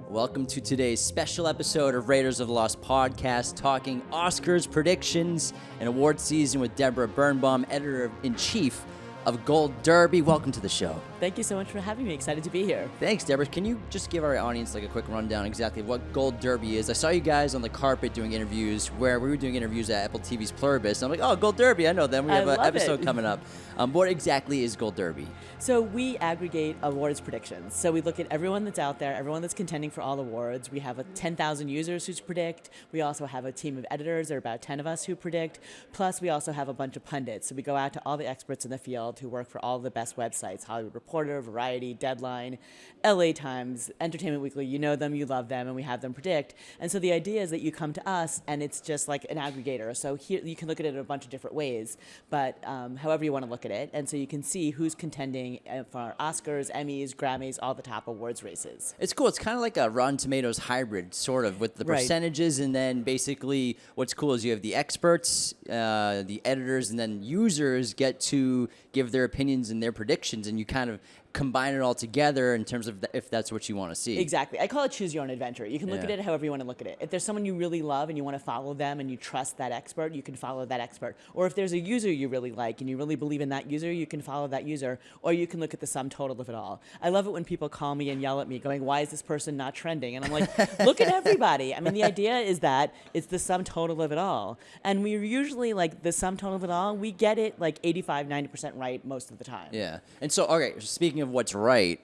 Welcome to today's special episode of Raiders of the Lost podcast, talking Oscars, predictions, and award season with Debra Birnbaum, editor-in-chief of Gold Derby. Welcome to the show. Thank you so much for having me. Excited to be here. Thanks, Debra. Can you just give our audience like a quick rundown exactly of what Gold Derby is? I saw you guys on the carpet doing interviews where we were doing interviews at Apple TV's Pluribus. And I'm like, oh, Gold Derby, I know them. We have an episode coming up. What exactly is Gold Derby? So we aggregate awards predictions. So we look at everyone that's out there, everyone that's contending for all awards. We have 10,000 users who predict. We also have a team of editors, there are about 10 of us who predict. Plus, we also have a bunch of pundits. So we go out to all the experts in the field who work for all the best websites, Hollywood Reporter, Variety, Deadline, LA Times, Entertainment Weekly. You know them, you love them, and we have them predict. And so the idea is that you come to us, and it's just like an aggregator. So here you can look at it in a bunch of different ways, but however you want to look at it. And so you can see who's contending for Oscars, Emmys, Grammys, all the top awards races. It's cool. It's kind of like a Rotten Tomatoes hybrid, sort of, with the percentages, and then basically what's cool is you have the experts, the editors, and then users get to give their opinions and their predictions, and you kind of combine it all together in terms of if that's what you want to see. Exactly. I call it choose your own adventure. You can look at it however you want to look at it. If there's someone you really love and you want to follow them and you trust that expert, you can follow that expert. Or if there's a user you really like and you really believe in that user, you can follow that user. Or you can look at the sum total of it all. I love it when people call me and yell at me going, why is this person not trending? And I'm like, look at everybody. I mean, the idea is that it's the sum total of it all. And we're usually like the sum total of it all, we get it like 85, 90% right most of the time. Yeah. And so, okay, speaking of what's right,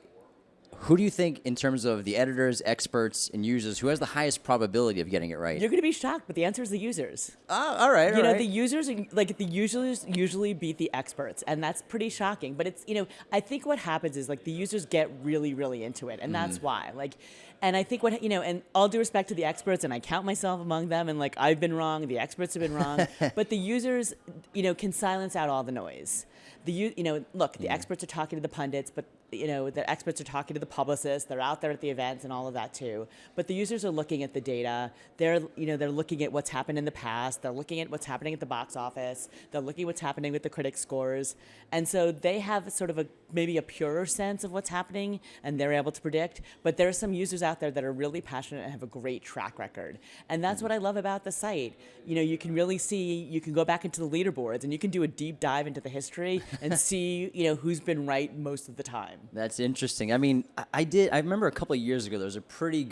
who do you think, in terms of the editors, experts, and users, who has the highest probability of getting it right? You're going to be shocked, but the answer is the users. All right. You know, the users usually beat the experts, and that's pretty shocking. But it's, I think what happens is like the users get really, really into it, and that's why. And I think and all due respect to the experts, and I count myself among them, and like I've been wrong, the experts have been wrong, but the users, can silence out all the noise. The experts are talking to the pundits, but the experts are talking to the publicists. They're out there at the events and all of that too. But the users are looking at the data. They're looking at what's happened in the past. They're looking at what's happening at the box office. They're looking at what's happening with the critic scores. And so they have sort of maybe a purer sense of what's happening, and they're able to predict. But there are some users out there that are really passionate and have a great track record. And that's what I love about the site. You can really see, you can go back into the leaderboards and you can do a deep dive into the history and see, who's been right most of the time. That's interesting. I mean, I remember a couple of years ago, there was a pretty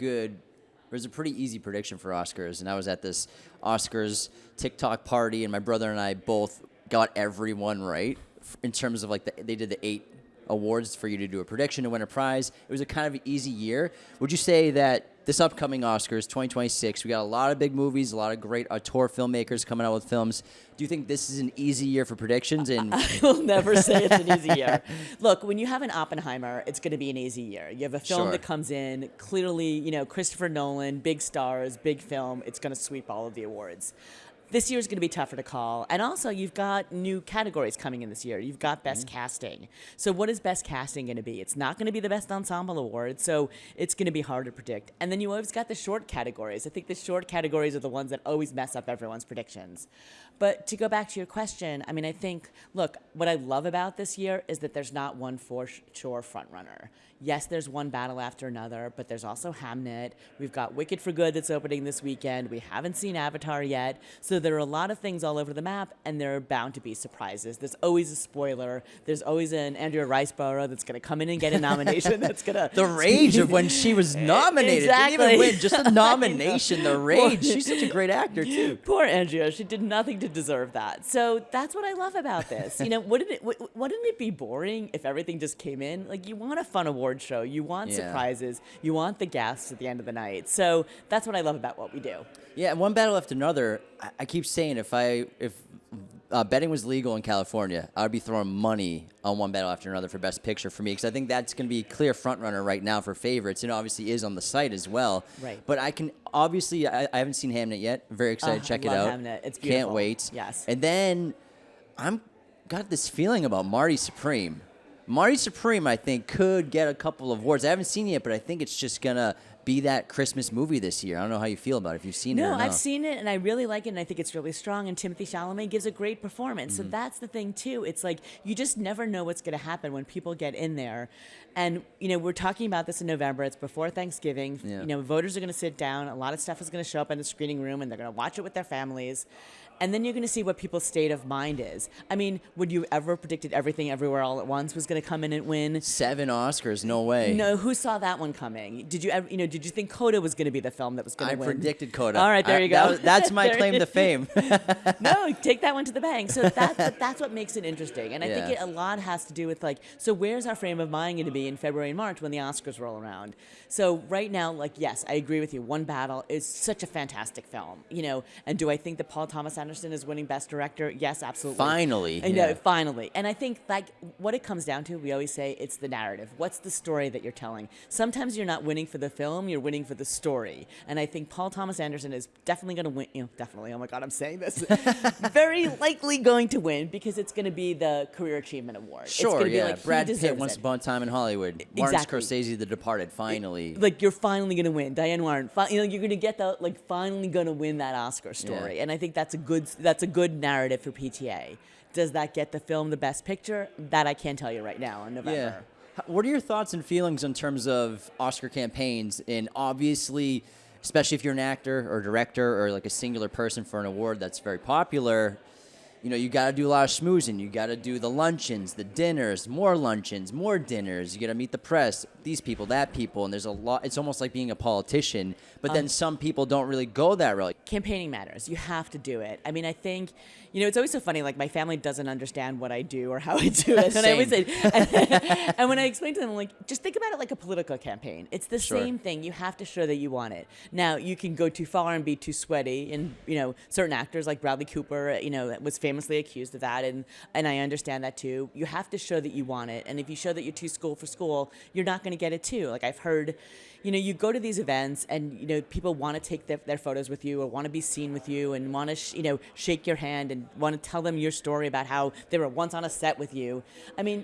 easy prediction for Oscars, and I was at this Oscars TikTok party, and my brother and I both got everyone right in terms of they did the 8 awards for you to do a prediction and win a prize. It was a kind of easy year. Would you say that this upcoming Oscars, 2026, we got a lot of big movies, a lot of great auteur filmmakers coming out with films. Do you think this is an easy year for predictions? And I will never say it's an easy year. Look, when you have an Oppenheimer, it's going to be an easy year. You have a film that comes in, clearly, Christopher Nolan, big stars, big film. It's going to sweep all of the awards. This year is going to be tougher to call. And also, you've got new categories coming in this year. You've got Best Casting. So what is Best Casting going to be? It's not going to be the Best Ensemble Award, so it's going to be hard to predict. And then you always got the short categories. I think the short categories are the ones that always mess up everyone's predictions. But to go back to your question, I mean, I think, look, what I love about this year is that there's not one for sure frontrunner. Yes, there's one battle after another, but there's also Hamnet. We've got Wicked for Good that's opening this weekend. We haven't seen Avatar yet. So there are a lot of things all over the map, and there are bound to be surprises. There's always a spoiler. There's always an Andrea Riseborough that's going to come in and get a nomination that's going to... The rage of when she was nominated. Exactly. Didn't even win, just the nomination, the rage. She's such a great actor, too. Poor Andrea. She did nothing to deserve that. So that's what I love about this. Wouldn't it be boring if everything just came in? Like, you want a fun award show. You want surprises. You want the guests at the end of the night. So that's what I love about what we do. Yeah, and one battle after another. I keep saying if betting was legal in California, I would be throwing money on one battle after another for Best Picture for me, because I think that's going to be a clear frontrunner right now for favorites. It obviously is on the site as well. Right. But I haven't seen Hamnet yet. I'm very excited to check it out. Hamnet. It's beautiful. Can't wait. Yes. And then I'm got this feeling about Marty Supreme. Marty Supreme, I think, could get a couple of awards. I haven't seen it yet, but I think it's just going to be that Christmas movie this year. I don't know how you feel about it, if you've seen it or No, not. I've seen it and I really like it and I think it's really strong and Timothée Chalamet gives a great performance. So that's the thing too. It's like you just never know what's going to happen when people get in there. And we're talking about this in November. It's before Thanksgiving. Yeah. Voters are going to sit down. A lot of stuff is going to show up in the screening room and they're going to watch it with their families. And then you're going to see what people's state of mind is. I mean, would you ever predicted Everything Everywhere All at Once was going to come in and win? 7 Oscars, no way. No, who saw that one coming? Did you ever, did you think Coda was going to be the film that was going I to win? predicted Coda. All right, there you go. That's my claim to fame. No, take that one to the bank. So that's what makes it interesting. And I think Yeah. a lot has to do with so where's our frame of mind going to be in February and March when the Oscars roll around? So right now, yes, I agree with you. One Battle is such a fantastic film, and do I think that Paul Thomas Anderson is winning Best Director? Yes, absolutely. Finally. I know, yeah. finally. And I think what it comes down to, we always say it's the narrative. What's the story that you're telling? Sometimes you're not winning for the film, you're winning for the story. And I think Paul Thomas Anderson is definitely going to win, definitely, oh my God, I'm saying this, very likely going to win because it's going to be the Career Achievement Award. Sure, it's gonna yeah. Be like, Brad he Pitt, deserves Once it. Upon a Time in Hollywood. Martin Exactly. Scorsese, The Departed, finally. You're finally going to win. Diane Warren, you're going to get finally going to win that Oscar story. Yeah. And I think that's a good narrative for PTA. Does that get the film the Best Picture? That I can't tell you right now in November. What are your thoughts and feelings in terms of Oscar campaigns? And obviously, especially if you're an actor or director or like a singular person for an award that's very popular, you got to do a lot of schmoozing. You got to do the luncheons, the dinners, more luncheons, more dinners. You got to meet the press, these people, that people, and there's a lot. It's almost like being a politician. But then some people don't really go that route. Campaigning matters. You have to do it. I mean, I think, it's always so funny. Like my family doesn't understand what I do or how I do it. And I always say, and when I explain to them, I'm like, just think about it like a political campaign. It's the Sure. same thing. You have to show that you want it. Now, you can go too far and be too sweaty. And, certain actors like Bradley Cooper, was famously accused of that. And I understand that too. You have to show that you want it. And if you show that you're too school for school, you're not going to get it too. Like I've heard, you go to these events and, people want to take their photos with you or want to be seen with you and want to, shake your hand and want to tell them your story about how they were once on a set with you. I mean,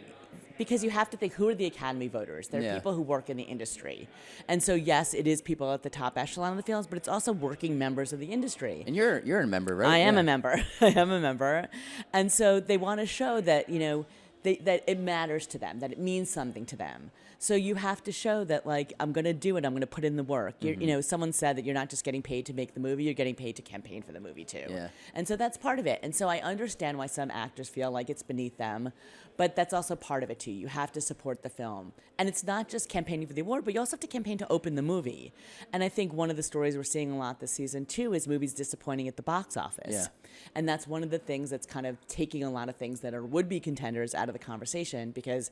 because you have to think, who are the Academy voters? They're people who work in the industry. And so, yes, it is people at the top echelon of the fields, but it's also working members of the industry. And you're a member, right? I am a member. I am a member. And so they want to show that, that it matters to them, that it means something to them. So you have to show that, I'm going to do it. I'm going to put in the work. Someone said that you're not just getting paid to make the movie, you're getting paid to campaign for the movie, too. Yeah. And so that's part of it. And so I understand why some actors feel like it's beneath them, but that's also part of it, too. You have to support the film. And it's not just campaigning for the award, but you also have to campaign to open the movie. And I think one of the stories we're seeing a lot this season, too, is movies disappointing at the box office. Yeah. And that's one of the things that's kind of taking a lot of things that are would-be contenders out of the conversation because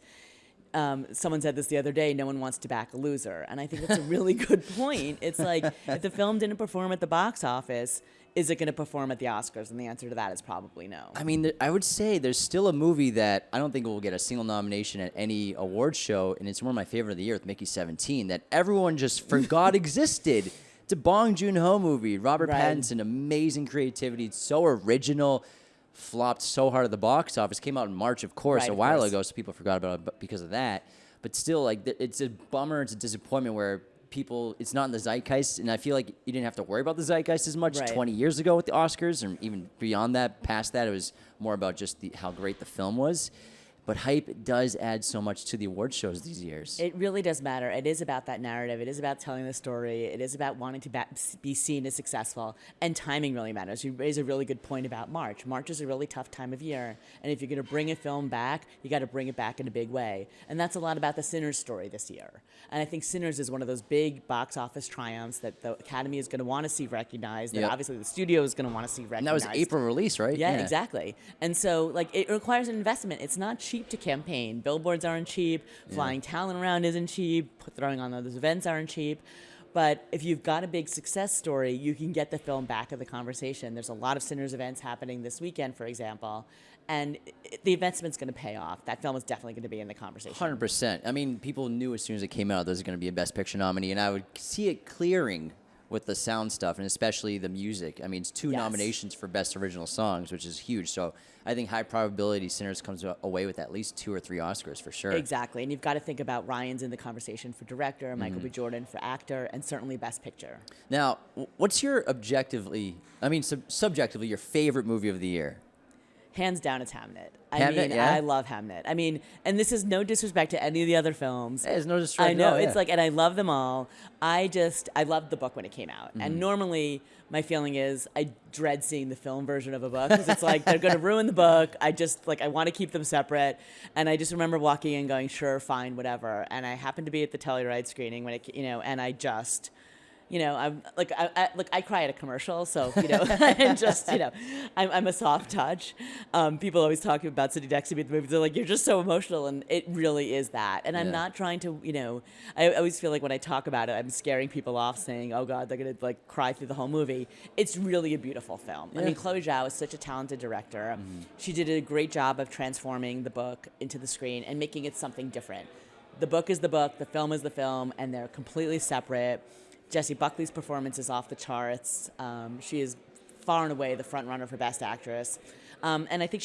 someone said this the other day, no one wants to back a loser. And I think that's a really good point. It's like, if the film didn't perform at the box office, is it going to perform at the Oscars? And the answer to that is probably no. I mean, I would say there's still a movie that I don't think will get a single nomination at any award show, and it's one of my favorite of the year with Mickey 17, that everyone just forgot existed. It's a Bong Joon-ho movie. Robert Pattinson, amazing creativity. It's so original. Flopped so hard at the box office. Came out in March, of course, a while ago, so people forgot about it because of that. But still, it's a bummer. It's a disappointment where it's not in the zeitgeist, and I feel like you didn't have to worry about the zeitgeist as much 20 years ago with the Oscars, and even beyond that, past that, it was more about just how great the film was. But hype does add so much to the award shows these years. It really does matter. It is about that narrative. It is about telling the story. It is about wanting to be seen as successful. And timing really matters. You raise a really good point about March. March is a really tough time of year. And if you're going to bring a film back, you got to bring it back in a big way. And that's a lot about the Sinners story this year. And I think Sinners is one of those big box office triumphs that the Academy is going to want to see recognized. That obviously the studio is going to want to see recognized. And that was April release, right? Yeah, exactly. And so, it requires an investment. It's not cheap to campaign. Billboards aren't cheap. Flying talent around isn't cheap. Throwing on those events aren't cheap. But if you've got a big success story, you can get the film back of the conversation. There's a lot of Sinners events happening this weekend, for example, and the investment's going to pay off. That film is definitely going to be in the conversation. 100%. I mean, people knew as soon as it came out there was going to be a Best Picture nominee, and I would see it clearing with the sound stuff and especially the music. I mean, it's 2 Yes. nominations for Best Original Songs, which is huge. So I think high probability Sinners comes away with at least 2 or 3 Oscars for sure. Exactly, and you've got to think about Ryan's in the conversation for director, Michael B. Jordan for actor, and certainly Best Picture. Now, what's your subjectively, your favorite movie of the year? Hands down, it's Hamnet. Hamnet, yeah? I love Hamnet. I mean, and this is no disrespect to any of the other films. There's no disrespect. I know, at all, it's yeah. like, and I love them all. I loved the book when it came out. Mm-hmm. And normally, my feeling is I dread seeing the film version of a book because it's like, they're going to ruin the book. I want to keep them separate. And I just remember walking in going, sure, fine, whatever. And I happened to be at the Telluride screening when it, and I just... I'm like I cry at a commercial, so and just I'm a soft touch. People always talk about sitting next to me at the movies. They're like, you're just so emotional, and it really is that. And I'm not trying to, I always feel like when I talk about it, I'm scaring people off, saying, oh God, they're gonna like cry through the whole movie. It's really a beautiful film. I mean, Chloe Zhao is such a talented director. She did a great job of transforming the book into the screen and making it something different. The book is the book, the film is the film, and they're completely separate. Jessie Buckley's performance is off the charts. She is far and away the front runner for Best Actress. And I think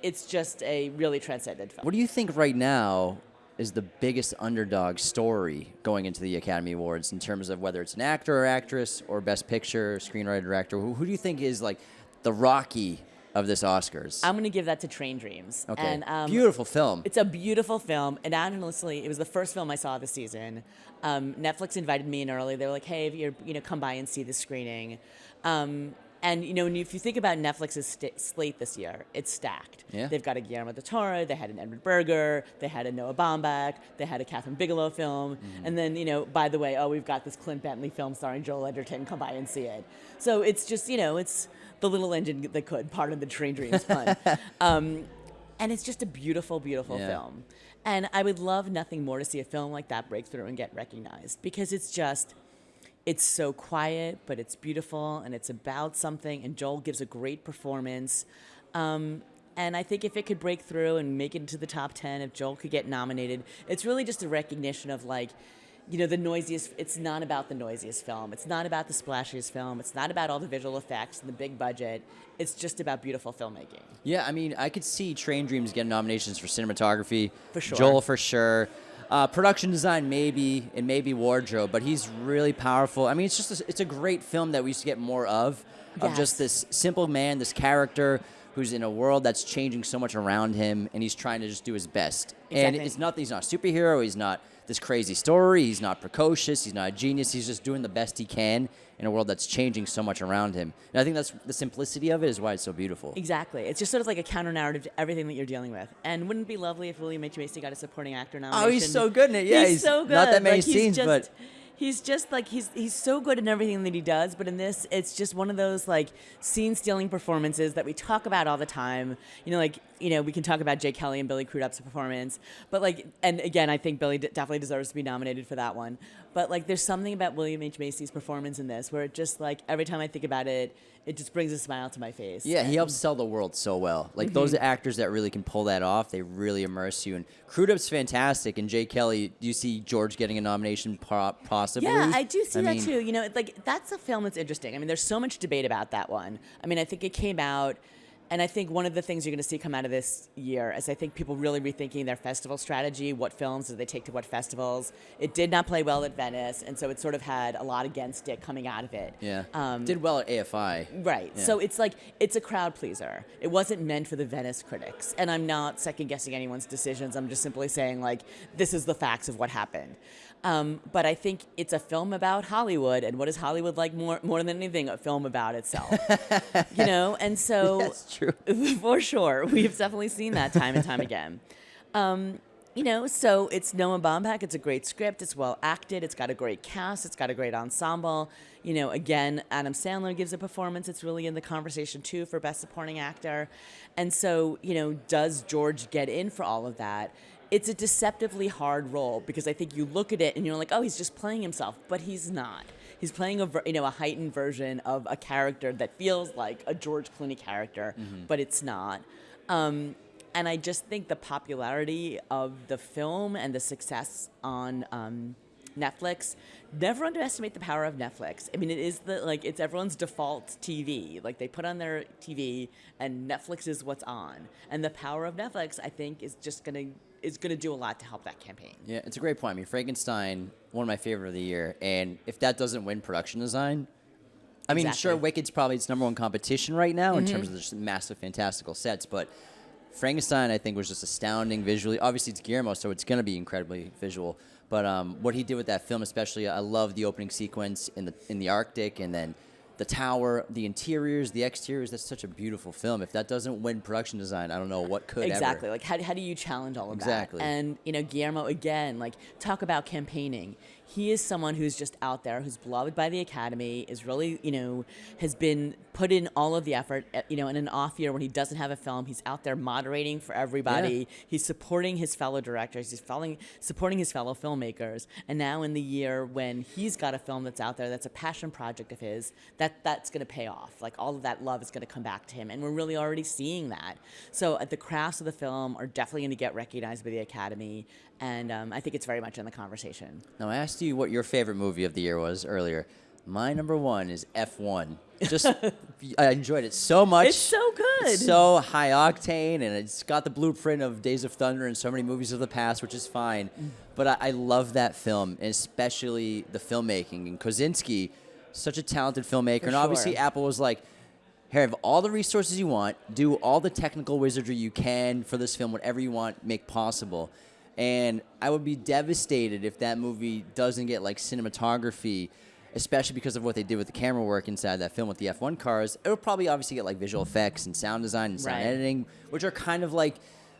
it's just a really transcendent film. What do you think right now is the biggest underdog story going into the Academy Awards in terms of whether it's an actor or actress or Best Picture, screenwriter, director? Who do you think is like the Rocky of this Oscars? I'm going to give that to Train Dreams. Okay. And, beautiful film. It's a beautiful film, and honestly, it was the first film I saw this season. Netflix invited me in early. They were like, "Hey, if you're come by and see the screening." And if you think about Netflix's slate this year, it's stacked. Yeah. They've got a Guillermo del Toro, they had an Edward Berger, they had a Noah Baumbach, they had a Catherine Bigelow film, and then by the way, we've got this Clint Bentley film starring Joel Edgerton. Come by and see it. So it's just it's the little engine that could. Pardon the Train Dreams pun. And it's just a beautiful, beautiful film. And I would love nothing more to see a film like that break through and get recognized because it's so quiet, but it's beautiful and it's about something. And Joel gives a great performance. And I think if it could break through and make it into the top 10, if Joel could get nominated, it's really just a recognition of the noisiest. It's not about the noisiest film. It's not about the splashiest film. It's not about all the visual effects and the big budget. It's just about beautiful filmmaking. Yeah, I mean, I could see Train Dreams getting nominations for cinematography. For sure. Joel for sure. Production design maybe, and maybe wardrobe, but he's really powerful. I mean, it's a great film that we used to get more of just this simple man, this character who's in a world that's changing so much around him, and he's trying to just do his best. Exactly. And he's not a superhero. He's not this crazy story. He's not precocious. He's not a genius. He's just doing the best he can in a world that's changing so much around him. And I think that's the simplicity of it is why it's so beautiful. Exactly. It's just sort of like a counter-narrative to everything that you're dealing with. And wouldn't it be lovely if William H. Macy got a supporting actor nomination? Oh, he's so good in it. Yeah, he's so good. Not that many Like, scenes, but... He's just like he's so good in everything that he does, but in this, it's just one of those like scene-stealing performances that we talk about all the time. We can talk about Jay Kelly and Billy Crudup's performance, but and again, I think Billy definitely deserves to be nominated for that one. But there's something about William H. Macy's performance in this where it just every time I think about it, it just brings a smile to my face. Yeah, he helps sell the world so well. Those actors that really can pull that off, they really immerse you. And Crudup's fantastic, and Jay Kelly, do you see George getting a nomination possibly? Yeah, I do see that too. That's a film that's interesting. I mean, there's so much debate about that one. I mean, I think it came out, and I think one of the things you're going to see come out of this year is I think people really rethinking their festival strategy. What films do they take to what festivals? It did not play well at Venice, and so it sort of had a lot against it coming out of it. Yeah, did well at AFI. Right. Yeah. So it's a crowd pleaser. It wasn't meant for the Venice critics, and I'm not second guessing anyone's decisions. I'm just simply saying this is the facts of what happened. But I think it's a film about Hollywood, and what is Hollywood like more than anything? A film about itself, And so that's true for sure. We've definitely seen that time and time again. So it's Noah Baumbach. It's a great script. It's well acted. It's got a great cast. It's got a great ensemble. Again, Adam Sandler gives a performance. It's really in the conversation too for Best Supporting Actor. And so, does George get in for all of that? It's a deceptively hard role because I think you look at it and you're like, oh, he's just playing himself, but he's not. He's playing a heightened version of a character that feels like a George Clooney character, but it's not. And I just think the popularity of the film and the success on Netflix. Never underestimate the power of Netflix. I mean, it is it's everyone's default TV. Like they put on their TV, and Netflix is what's on. And the power of Netflix, I think, is gonna do a lot to help that campaign. Yeah, it's a great point. I mean, Frankenstein, one of my favorite of the year, and if that doesn't win production design, I mean, sure, Wicked's probably its number one competition right now in terms of just massive, fantastical sets, but Frankenstein, I think, was just astounding visually. Obviously, it's Guillermo, so it's going to be incredibly visual. But what he did with that film, especially, I love the opening sequence in the Arctic, and then the tower, the interiors, the exteriors. That's such a beautiful film. If that doesn't win production design, I don't know what could. Exactly. Ever. Like, how do you challenge all of that? Exactly. And Guillermo, again, like, talk about campaigning. He is someone who's just out there, who's beloved by the Academy, is really, has been put in all of the effort. In an off year when he doesn't have a film, he's out there moderating for everybody. Yeah. He's supporting his fellow directors. He's supporting his fellow filmmakers. And now in the year when he's got a film that's out there that's a passion project of his, that's going to pay off. Like, all of that love is going to come back to him. And we're really already seeing that. So the crafts of the film are definitely going to get recognized by the Academy. And I think it's very much in the conversation. Now, I asked you what your favorite movie of the year was earlier. My number one is F1. I enjoyed it so much. It's so good. It's so high octane, and it's got the blueprint of Days of Thunder and so many movies of the past, which is fine. But I love that film, and especially the filmmaking. And Kosinski, such a talented filmmaker. And obviously Apple was like, here, have all the resources you want, do all the technical wizardry you can for this film, whatever you want, make possible. And I would be devastated if that movie doesn't get cinematography, especially because of what they did with the camera work inside that film with the F1 cars. It'll probably obviously get visual effects and sound design and sound editing, which are kind of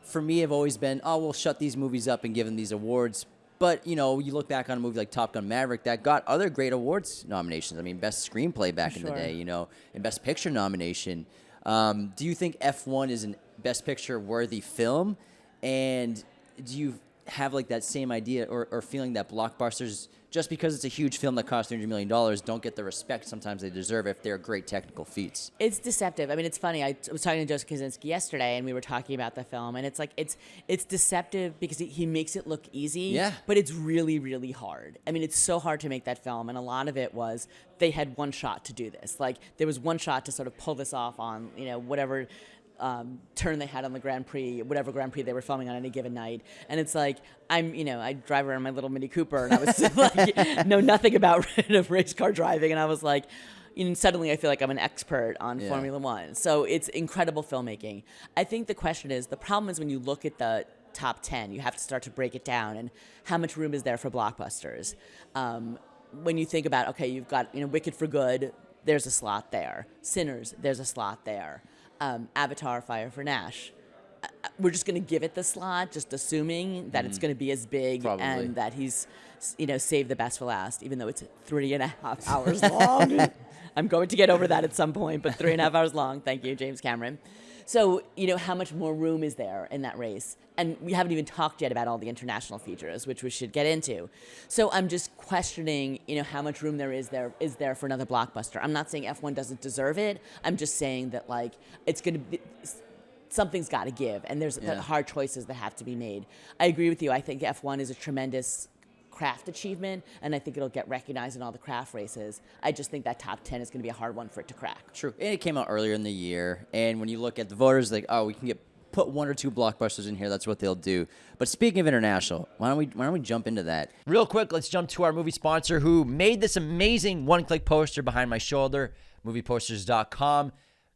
for me, have always been, we'll shut these movies up and give them these awards. But, you look back on a movie like Top Gun Maverick that got other great awards nominations. I mean, Best Screenplay back in the day, and Best Picture nomination. Do you think F1 is a Best Picture worthy film? And do you have that same idea or feeling that blockbusters, just because it's a huge film that costs $300 million, don't get the respect sometimes they deserve if they're great technical feats? It's deceptive. I mean, it's funny. I was talking to Joseph Kosinski yesterday, and we were talking about the film, and it's deceptive because he makes it look easy, but it's really, really hard. I mean, it's so hard to make that film, and a lot of it was they had one shot to do this. There was one shot to sort of pull this off on, whatever turn they had on the Grand Prix, whatever Grand Prix they were filming on any given night. And it's I drive around my little Mini Cooper, and I was know nothing about race car driving, and I was suddenly I feel like I'm an expert on Formula One. So it's incredible filmmaking. I think the problem is when you look at the top 10, you have to start to break it down, and how much room is there for blockbusters? When you think about, okay, you've got, Wicked for Good, there's a slot there. Sinners, there's a slot there. Avatar, Fire for Nash. We're just going to give it the slot, just assuming that it's going to be as big and that he's, saved the best for last, even though it's 3.5 hours long. I'm going to get over that at some point, but 3.5 hours long. Thank you, James Cameron. So, how much more room is there in that race? And we haven't even talked yet about all the international features, which we should get into. So I'm just questioning, how much room there is there for another blockbuster. I'm not saying F1 doesn't deserve it. I'm just saying that, it's going to be, something's got to give, and there's hard choices that have to be made. I agree with you. I think F1 is a tremendous craft achievement, and I think it'll get recognized in all the craft races. I just think that top 10 is going to be a hard one for it to crack. True. And it came out earlier in the year, and when you look at the voters, we can put one or two blockbusters in here. That's what they'll do. But speaking of international, why don't we jump into that? Real quick, let's jump to our movie sponsor who made this amazing one-click poster behind my shoulder, movieposters.com.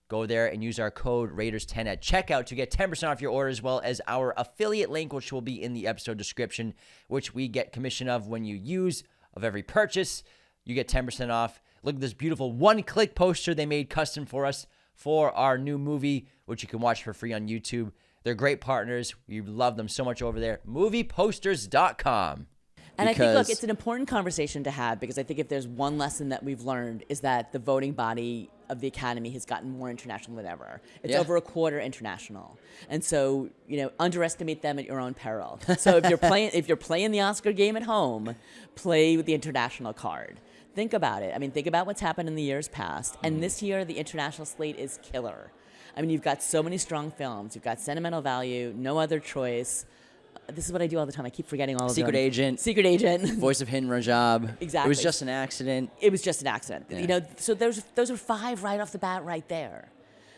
Go there and use our code Raiders10 at checkout to get 10% off your order, as well as our affiliate link, which will be in the episode description, which we get commission of when you use of every purchase. You get 10% off. Look at this beautiful one-click poster they made custom for us for our new movie, which you can watch for free on YouTube. They're great partners. We love them so much over there. Movieposters.com. And I think, look, it's an important conversation to have, because I think if there's one lesson that we've learned is that the voting body of the Academy has gotten more international than ever. It's over a quarter international. And so, underestimate them at your own peril. So if you're playing the Oscar game at home, play with the international card. Think about it. I mean, think about what's happened in the years past. And this year, the international slate is killer. I mean, you've got so many strong films. You've got Sentimental Value, No Other Choice, this is what I do all the time. I keep forgetting all of them. Secret Agent. Secret Agent. Voice of Hidden Rajab. Exactly. It was just an accident. It was just an accident. Yeah. So those are 5 right off the bat right there.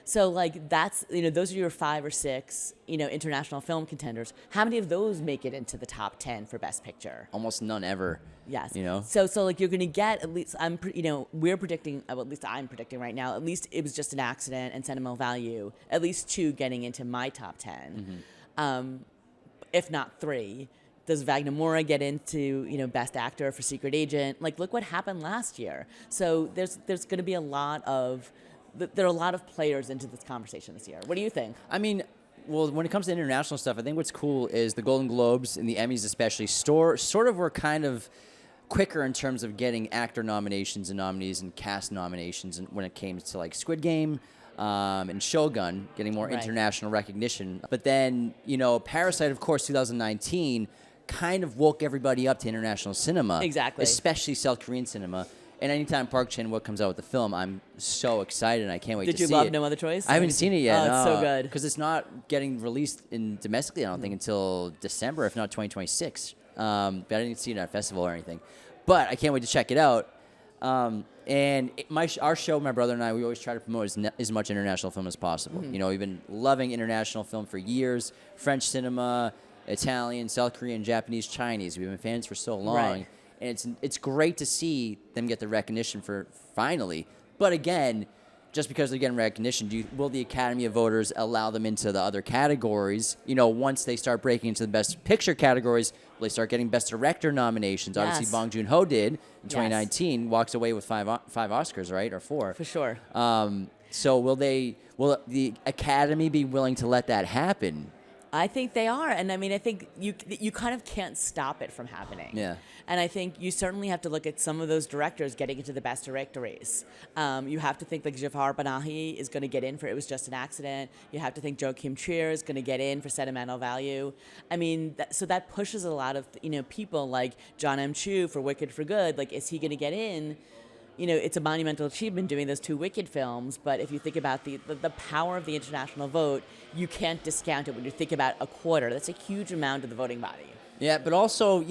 So like that's, those are your 5 or 6, international film contenders. How many of those make it into the top 10 for Best Picture? Almost none ever. Yes. So like you're going to get at least, we're predicting, well, at least I'm predicting right now, at least It Was Just an Accident and Sentimental Value, at least 2 getting into my top 10. If not 3. Does Wagner Moura get into, Best Actor for Secret Agent? Like, look what happened last year. So there's going to be there are a lot of players into this conversation this year. What do you think? I mean, well, when it comes to international stuff, I think what's cool is the Golden Globes and the Emmys especially sort of were kind of quicker in terms of getting actor nominations and nominees and cast nominations, and when it came to like Squid Game, and Shogun getting more international recognition. But then, Parasite, of course, 2019, kind of woke everybody up to international cinema. Exactly. Especially South Korean cinema. And anytime Park Chan-wook comes out with the film, I'm so excited and I can't wait to see it. Did you love No Other Choice? I haven't seen it yet. Oh, it's so good. Because it's not getting released domestically, I don't think, until December, if not 2026. But I didn't see it at a festival or anything. But I can't wait to check it out. Our show, my brother and I, we always try to promote as much international film as possible. We've been loving international film for years. French cinema, Italian, South Korean, Japanese, Chinese. We've been fans for so long. Right. And it's great to see them get the recognition for finally. But again, just because they're getting recognition, will the Academy of Voters allow them into the other categories? Once they start breaking into the Best Picture categories, will they start getting Best Director nominations? Yes. Obviously, Bong Joon-ho did in 2019, walks away with five Oscars, right, or 4? For sure. So will the Academy be willing to let that happen? I think they are, and I mean, I think you kind of can't stop it from happening. Yeah. And I think you certainly have to look at some of those directors getting into the Best Director race. You have to think like Jafar Panahi is going to get in for It Was Just an Accident. You have to think Joachim Trier is going to get in for Sentimental Value. I mean, so that pushes a lot of people like John M. Chu for Wicked for Good. Like, is he going to get in? It's a monumental achievement doing those 2 Wicked films, but if you think about the power of the international vote, you can't discount it when you think about a quarter. That's a huge amount of the voting body. Yeah, but also,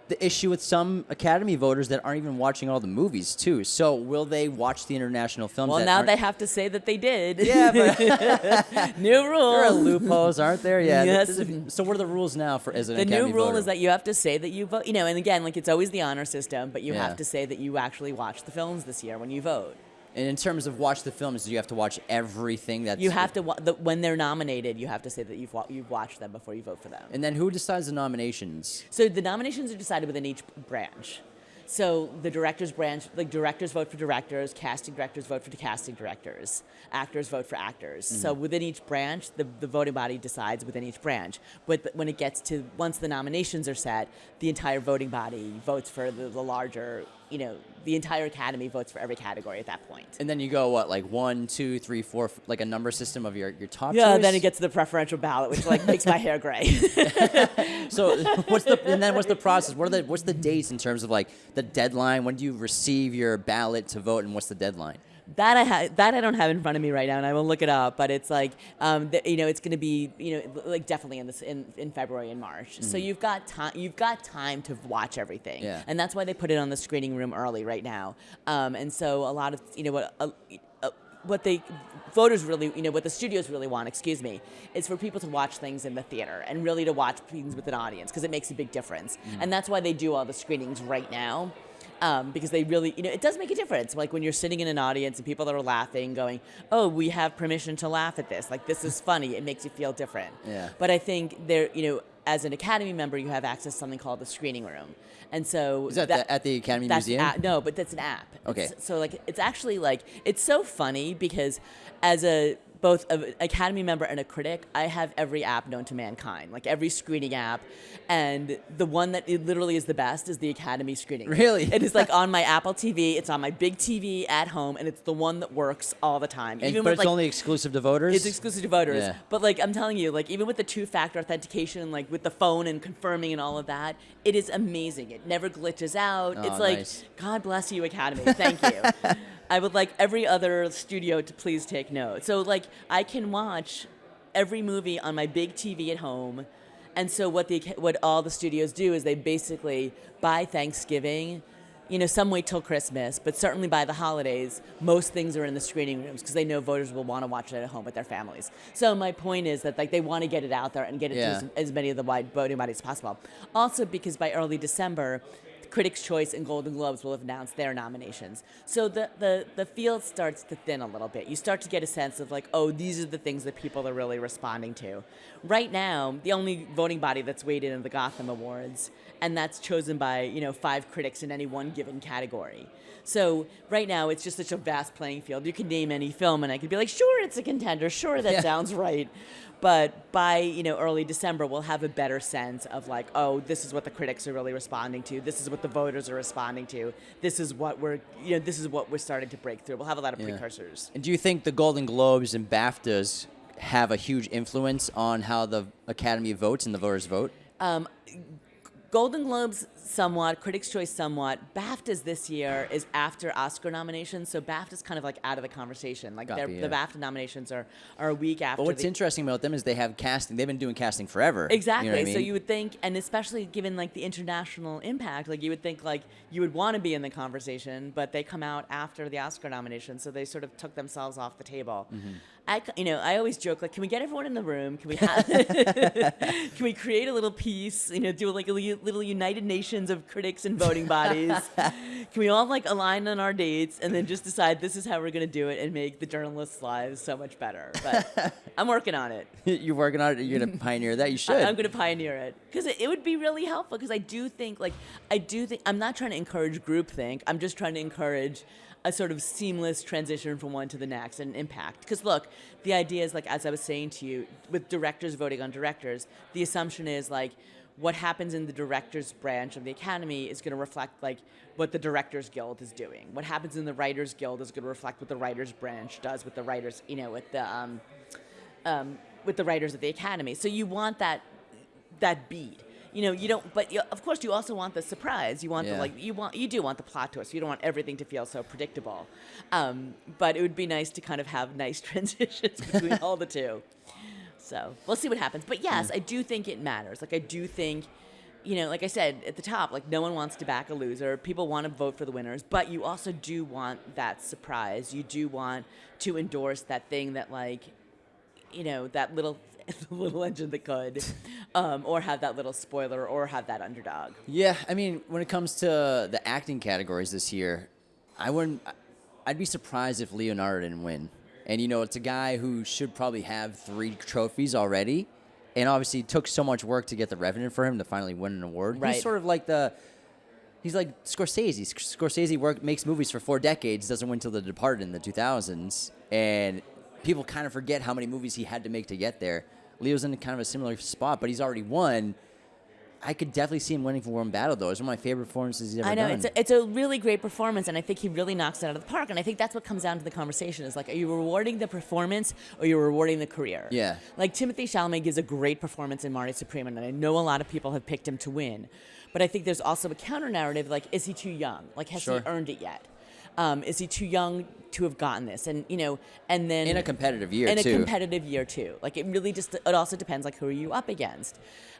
the issue with some Academy voters that aren't even watching all the movies, too. So will they watch the international films? Well, now they have to say that they did. Yeah, but new rules. There are loopholes, aren't there? Yeah. Yes. So what are the rules now for as an The Academy new rule voter? is that you have to say that you vote. And again, like it's always the honor system, but you Yeah. have to say that you actually watched the films this year when you vote. And in terms of watch the films, do you have to watch everything that's... You have to, when they're nominated, you have to say that you've watched them before you vote for them. And then who decides the nominations? So the nominations are decided within each branch. So the directors branch, like directors vote for directors, casting directors vote for the casting directors, actors vote for actors. Mm-hmm. So within each branch, the voting body decides within each branch. But when it gets to, once the nominations are set, the entire voting body votes for the larger, the entire Academy votes for every category at that point. And then you go, what, like 1, 2, 3, 4, like a number system of your top Yeah, choice? then it gets to the preferential ballot, which like makes my hair gray. So what's the process? What's the dates in terms of like the deadline? When do you receive your ballot to vote, and what's the deadline? That I don't have in front of me right now, and I will look it up. But it's like, it's going to be, like definitely in February and March. Mm-hmm. So you've got time to watch everything, and that's why they put it on the screening room early right now. And so a lot of what the voters really, what the studios really want, is for people to watch things in the theater and really to watch things with an audience because it makes a big difference. Mm-hmm. And that's why they do all the screenings right now. Because they really, it does make a difference. Like when you're sitting in an audience and people that are laughing, going, "Oh, we have permission to laugh at this. Like this is funny." It makes you feel different. Yeah. But I think there, as an Academy member, you have access to something called the screening room, and so is that at the Academy Museum? No, but that's an app. Okay. So like, it's actually like it's so funny because as both an Academy member and a critic, I have every app known to mankind, like every screening app, and the one that it literally is the best is the Academy screening. Really? It is like on my Apple TV, it's on my big TV at home, and it's the one that works all the time. But it's only exclusive to voters? It's exclusive to voters. Yeah. But like I'm telling you, like even with the 2-factor authentication, like with the phone and confirming and all of that, it is amazing. It never glitches out. Oh, it's like, nice. God bless you, Academy. Thank you. I would like every other studio to please take note. So like I can watch every movie on my big TV at home And so what all the studios do is they basically, by Thanksgiving, some wait till Christmas, but certainly by the holidays, most things are in the screening rooms because they know voters will want to watch it at home with their families. So my point is that they want to get it out there and get it to as many of the wide voting bodies as possible. Also because by early December, Critics' Choice and Golden Globes will have announced their nominations. So the field starts to thin a little bit. You start to get a sense of these are the things that people are really responding to. Right now, the only voting body that's weighed in are the Gotham Awards, and that's chosen by 5 critics in any one given category. So right now, it's just such a vast playing field. You can name any film, and I could be like, sure, it's a contender. Sure, that sounds right. But by early December, we'll have a better sense of this is what the critics are really responding to. This is what the voters are responding to. This is what we're starting to break through. We'll have a lot of precursors. And do you think the Golden Globes and BAFTAs have a huge influence on how the Academy votes and the voters vote? Golden Globes somewhat, Critics' Choice somewhat. BAFTAs this year is after Oscar nominations, so BAFTA's kind of out of the conversation. The BAFTA nominations are a week after. But what's interesting about them is they have casting. They've been doing casting forever. Exactly. You know what I mean? So you would think, and especially given the international impact, you would think you would want to be in the conversation, but they come out after the Oscar nomination, so they sort of took themselves off the table. Mm-hmm. I always joke, can we get everyone in the room? Can we can we create a little piece? Do a little United Nations of critics and voting bodies. Can we all align on our dates and then just decide this is how we're going to do it and make the journalists' lives so much better? But I'm working on it. You're working on it. You're going to pioneer that. You should. I'm going to pioneer it because it would be really helpful. Because I do think I'm not trying to encourage groupthink. I'm just trying to encourage a sort of seamless transition from one to the next and impact. Because look, the idea is as I was saying to you, with directors voting on directors, the assumption is what happens in the directors branch of the Academy is going to reflect what the Directors Guild is doing. What happens in the Writers Guild is going to reflect what the Writers branch does with the writers, with the writers at the Academy. So you want that beat. You don't, but of course you also want the surprise. You want you do want the plot twist. You don't want everything to feel so predictable. But it would be nice to kind of have nice transitions between all the two. So we'll see what happens. But yes, I do think it matters. I do think, like I said at the top, no one wants to back a loser. People want to vote for the winners, but you also do want that surprise. You do want to endorse that thing that that little engine that could, or have that little spoiler, or have that underdog. Yeah, I mean, when it comes to the acting categories this year, I'd be surprised if Leonardo didn't win. And, it's a guy who should probably have 3 trophies already. And obviously it took so much work to get the Revenant for him to finally win an award. Right. He's sort of he's like Scorsese. Scorsese makes movies for 4 decades, doesn't win till The Departed in the 2000s. And people kind of forget how many movies he had to make to get there. Leo's in kind of a similar spot, but he's already won. I could definitely see him winning for Warm Battle, though. It's one of my favorite performances he's ever done. I know. It's a really great performance, and I think he really knocks it out of the park. And I think that's what comes down to the conversation is, are you rewarding the performance or you're rewarding the career? Yeah. Timothy Chalamet gives a great performance in Marty Supreme, and I know a lot of people have picked him to win. But I think there's also a counter-narrative, is he too young? Has he earned it yet? Is he too young to have gotten this? And and then in a competitive year, too. It really it also depends who are you up against?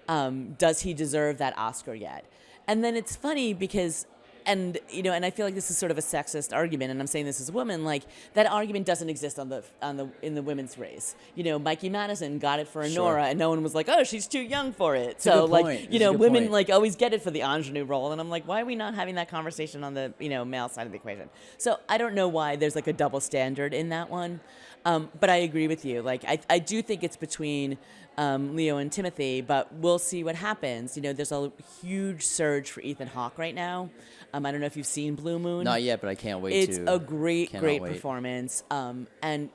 Does he deserve that Oscar yet? And then it's funny because, and I feel this is sort of a sexist argument, and I'm saying this as a woman, that argument doesn't exist in the women's race. Mikey Madison got it for Honora, and no one was oh, she's too young for it. So women always get it for the ingenue role, and I'm why are we not having that conversation on the male side of the equation? So I don't know why there's a double standard in that one, but I agree with you. I do think it's between Leo and Timothy, but we'll see what happens. There's a huge surge for Ethan Hawke right now. I don't know if you've seen Blue Moon. Not yet, but I can't wait It's a great performance. And,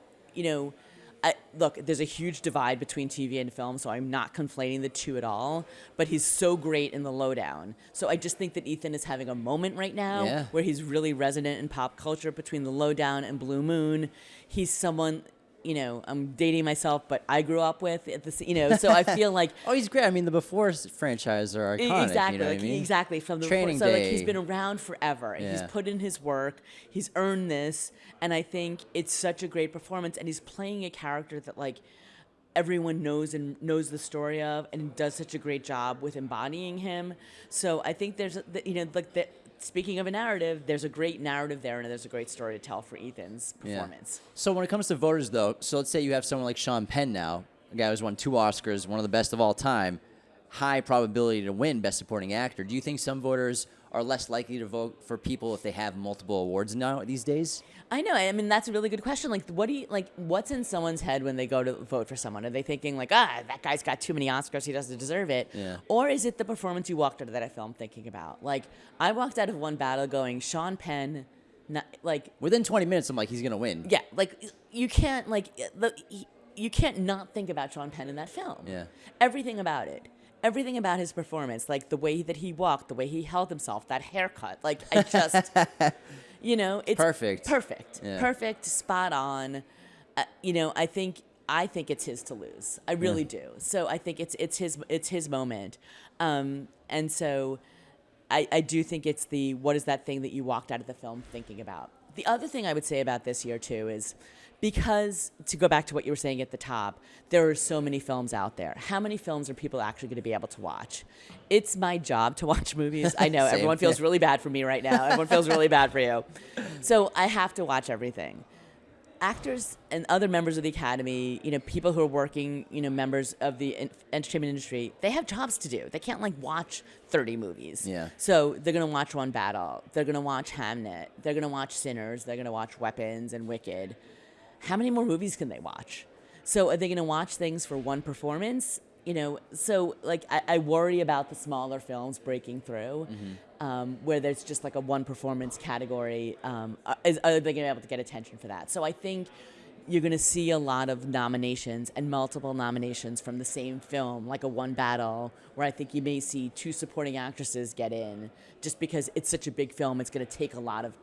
look, there's a huge divide between TV and film, so I'm not conflating the two at all. But he's so great in The Lowdown. So I just think that Ethan is having a moment right now where he's really resonant in pop culture between The Lowdown and Blue Moon. He's someone... I'm dating myself, but I grew up with so I feel oh, he's great. I mean, the Before franchise are iconic. Exactly, you know what I mean? Exactly. From the Training Before, so Day. he's been around forever. Yeah. He's put in his work. He's earned this, and I think it's such a great performance. And he's playing a character that everyone knows the story of, and does such a great job with embodying him. So I think there's, speaking of a narrative, there's a great narrative there, and there's a great story to tell for Ethan's performance. Yeah. So when it comes to voters, though, so let's say you have someone like Sean Penn now, a guy who's won 2 Oscars, one of the best of all time, high probability to win Best Supporting Actor. Do you think some voters are less likely to vote for people if they have multiple awards now these days? I know. I mean, that's a really good question. Like, what's in someone's head when they go to vote for someone? Are they thinking like, that guy's got too many Oscars, he doesn't deserve it? Yeah. Or is it the performance you walked out of that film thinking about? Like, I walked out of One Battle going, Sean Penn, within 20 minutes, I'm like, he's gonna win. Yeah, you can't you can't not think about Sean Penn in that film. Yeah. Everything about it. Everything about his performance, like the way that he walked, the way he held himself, that haircut, I just, it's perfect. Yeah. Perfect, spot on. I think it's his to lose. I really do. So I think it's his moment, and so I do think it's what is that thing that you walked out of the film thinking about. The other thing I would say about this year too is, because, to go back to what you were saying at the top, there are so many films out there. How many films are people actually going to be able to watch? It's my job to watch movies. I know, everyone feels really bad for me right now. Everyone feels really bad for you. So I have to watch everything. Actors and other members of the Academy, people who are working, members of the entertainment industry, they have jobs to do. They can't, watch 30 movies. Yeah. So they're going to watch One Battle. They're going to watch Hamnet. They're going to watch Sinners. They're going to watch Weapons and Wicked. How many more movies can they watch? So are they going to watch things for one performance? So I worry about the smaller films breaking through, where there's just a one performance category. Are they going to be able to get attention for that? So I think you're going to see a lot of nominations and multiple nominations from the same film, like a One Battle, where I think you may see 2 supporting actresses get in, just because it's such a big film. It's going to take a lot of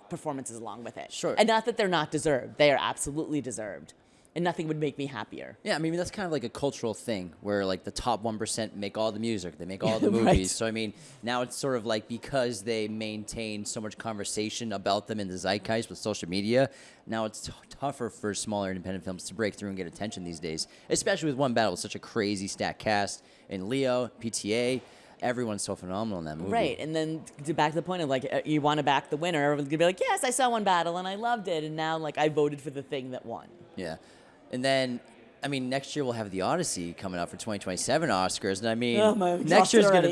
performances along with it. Sure. And not that they're not deserved. They are absolutely deserved. And nothing would make me happier. Yeah, I mean, that's kind of like a cultural thing where the top 1% make all the music, they make all the movies. Right. So, I mean, now it's sort of because they maintain so much conversation about them in the zeitgeist with social media, now it's tougher for smaller independent films to break through and get attention these days, especially with One Battle, such a crazy stacked cast, and Leo, PTA. Everyone's so phenomenal in that movie. Right, and then back to the point of you want to back the winner. Everyone's gonna be like, yes, I saw One Battle and I loved it, and now I voted for the thing that won. Yeah, and then next year we'll have The Odyssey coming out for 2027 Oscars, and next year's gonna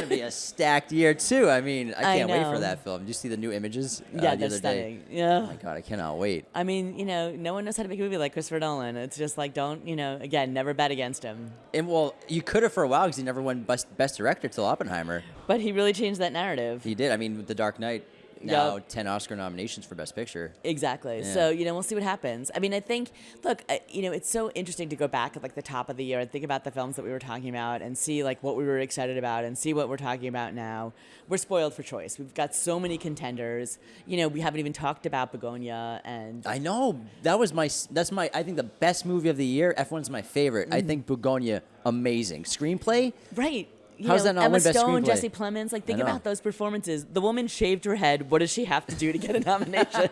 be a stacked year too. I can't wait for that film. Did you see the new images? Yeah, the they're other stunning. day? Yeah. Oh my God, I cannot wait. No one knows how to make a movie like Christopher Nolan. It's just don't, again, never bet against him. And you could have for a while because he never won Best Director till Oppenheimer. But he really changed that narrative. He did. With The Dark Knight. Now 10 Oscar nominations for Best Picture. Exactly. Yeah. So, we'll see what happens. I think, look, it's so interesting to go back at the top of the year and think about the films that we were talking about and see what we were excited about and see what we're talking about now. We're spoiled for choice. We've got so many contenders. We haven't even talked about Begonia and... I know. That's I think the best movie of the year. F1's my favorite. I think Begonia, amazing. Screenplay? Right. How's that not Emma win Best Stone, Screenplay? Jesse Plemons, think about those performances. The woman shaved her head. What does she have to do to get a nomination?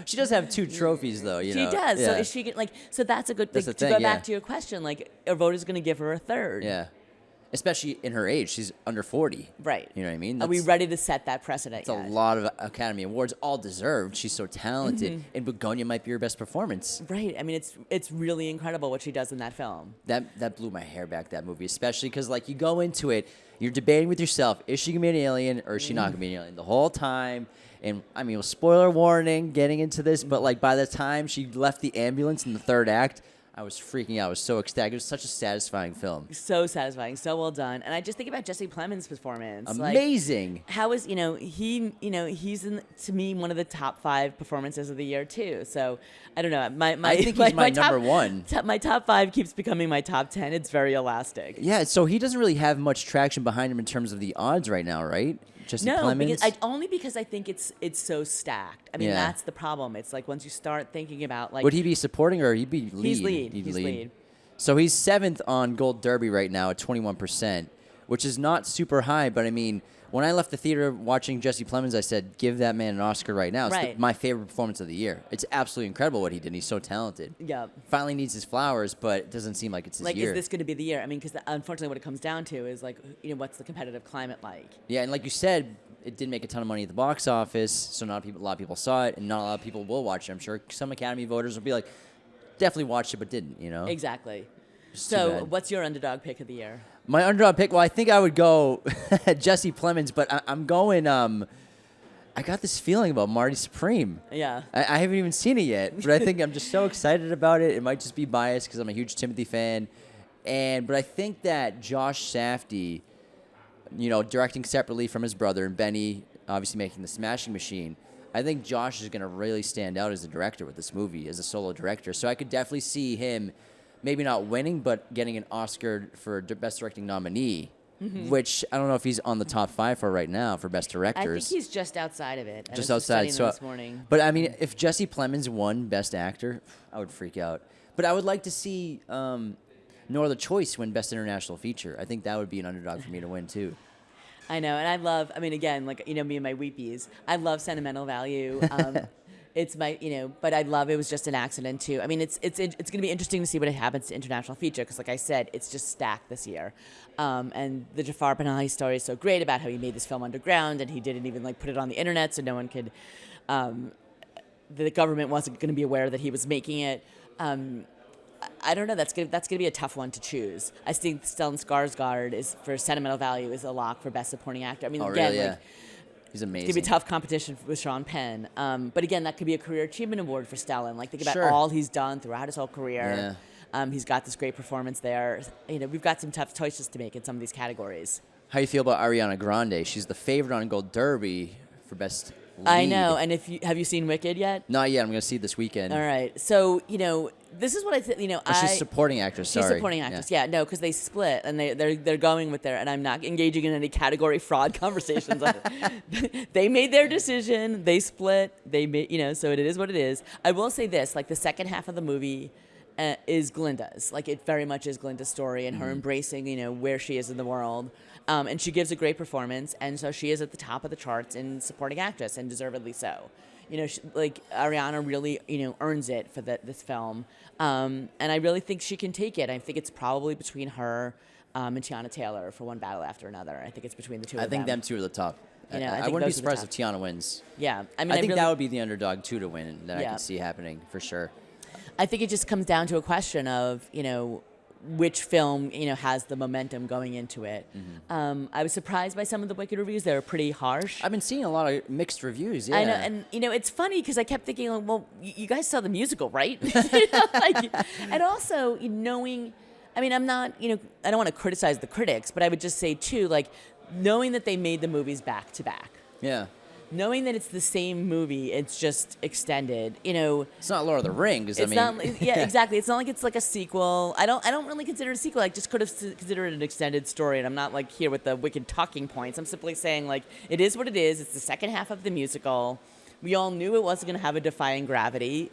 She does have 2 trophies, though. She does. Yeah. So is she so that's a good thing. The To go back to your question, a voter's going to give her a third. Yeah. Especially in her age. She's under 40. Right. You know what I mean? Are we ready to set that precedent It's a lot of Academy Awards, all deserved. She's so talented. And Begonia might be her best performance. Right. It's really incredible what she does in that film. That blew my hair back, that movie, especially because, you go into it, you're debating with yourself, is she going to be an alien or is she not going to be an alien the whole time? And, spoiler warning getting into this, but, by the time she left the ambulance in the 3rd act, I was freaking out. I was so ecstatic. It was such a satisfying film. So satisfying. So well done. And I just think about Jesse Plemons' performance. Amazing. How is, he's to me one of the top 5 performances of the year too. So I don't know. I think he's my number 1. My top 5 keeps becoming my top 10. It's very elastic. Yeah. So he doesn't really have much traction behind him in terms of the odds right now, right? Jesse Plemons? Only because I think it's so stacked. That's the problem. It's once you start thinking about would he be supporting or he'd be lead? He's lead. He's lead. So he's 7th on Gold Derby right now at 21%, which is not super high. But when I left the theater watching Jesse Plemons, I said, give that man an Oscar right now. It's Right. my favorite performance of the year. It's absolutely incredible what he did. He's so talented. Yeah. Finally needs his flowers, but it doesn't seem like it's his Like, year. is this going to be the year? I mean, because unfortunately what it comes down to is, like, you know, what's the competitive climate like? Yeah, and like you said, it didn't make a ton of money at the box office, so not a lot of people saw it, and not a lot of people will watch it. I'm sure some Academy voters will be like, definitely watched it, but didn't, you know? Exactly. It's too So, bad. what's your underdog pick of the year? My underdog pick, well, I think I would go Jesse Plemons, but I'm going, I got this feeling about Marty Supreme. Yeah. I haven't even seen it yet, but I think I'm just so excited about it. It might just be biased because I'm a huge Timothy fan. But I think that Josh Safdie, you know, directing separately from his brother, and Benny obviously making The Smashing Machine, I think Josh is going to really stand out as a director with this movie, as a solo director. So I could definitely see him maybe not winning, but getting an Oscar for Best Directing nominee, which I don't know if he's on the top 5 for right now for Best I Directors. think he's just outside of it. I Just was outside. studying So, this morning. but I mean, if Jesse Plemons won Best Actor, I would freak out. But I would like to see No Other Choice win Best International Feature. I think that would be an underdog for me to win too. I know, and I love. I mean, again, like, you know, me and my weepies. I love sentimental value. It's my, you know, but I love it was just an accident too. I mean, it's going to be interesting to see what happens to international feature because, like I said, it's just stacked this year. And the Jafar Panahi story is so great about how he made this film underground and he didn't even like put it on the internet so no one could. The government wasn't going to be aware that he was making it. I don't know. That's gonna be a tough one to choose. I think Stellan Skarsgård is for sentimental value is a lock for best supporting actor. I mean, Oh, again, really? Yeah. like, He's amazing. it's gonna be tough competition with Sean Penn. But again, that could be a career achievement award for Stellan. Like, think about Sure. all he's done throughout his whole career. Yeah. He's got this great performance there. You know, we've got some tough choices to make in some of these categories. How you feel about Ariana Grande? She's the favorite on Gold Derby for Best Lead. I know. And have you seen Wicked yet? Not yet. I'm going to see it this weekend. All right. So, you know, this is what I think. You know, Oh, she's supporting actress. She's Sorry. supporting actress. Yeah, no, because they split and they're going with their. And I'm not engaging in any category fraud conversations. They made their decision. They split. They made, you know, so it is what it is. I will say this: like the second half of the movie is Glinda's. Like it very much is Glinda's story and her embracing, you know, where she is in the world. And she gives a great performance, and so she is at the top of the charts in supporting actress, and deservedly so. You know, like Ariana really, you know, earns it for this film, and I really think she can take it. I think it's probably between her and Tiana Taylor for one battle after another. I think it's between the two I of think them. them two are the top. You know, I I think wouldn't be those are the surprised if top. Tiana wins. Yeah, I mean, I think really, that would be the underdog too to win. That I Yeah. can see happening for sure. I think it just comes down to a question of, you know, which film, you know, has the momentum going into it. I was surprised by some of the Wicked reviews. They were pretty harsh. I've been seeing a lot of mixed reviews. Yeah. I know, and you know, it's funny because I kept thinking, like, well, you guys saw the musical, right? You know, like, and also knowing, I mean, I'm not, you know, I don't want to criticize the critics, but I would just say too, like, knowing that they made the movies back to back, Yeah. knowing that it's the same movie, it's just extended. You know, It's not Lord of the Rings. it's not. Yeah, exactly. It's not like it's like a sequel. I don't really consider it a sequel. I just could have considered it an extended story, and I'm not like here with the Wicked talking points. I'm simply saying like it is what it is. It's the second half of the musical. We all knew it wasn't going to have a Defying Gravity.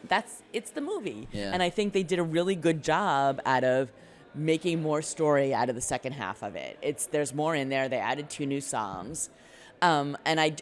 It's the movie, Yeah. and I think they did a really good job out of making more story out of the second half of it. There's more in there. They added 2 new songs. And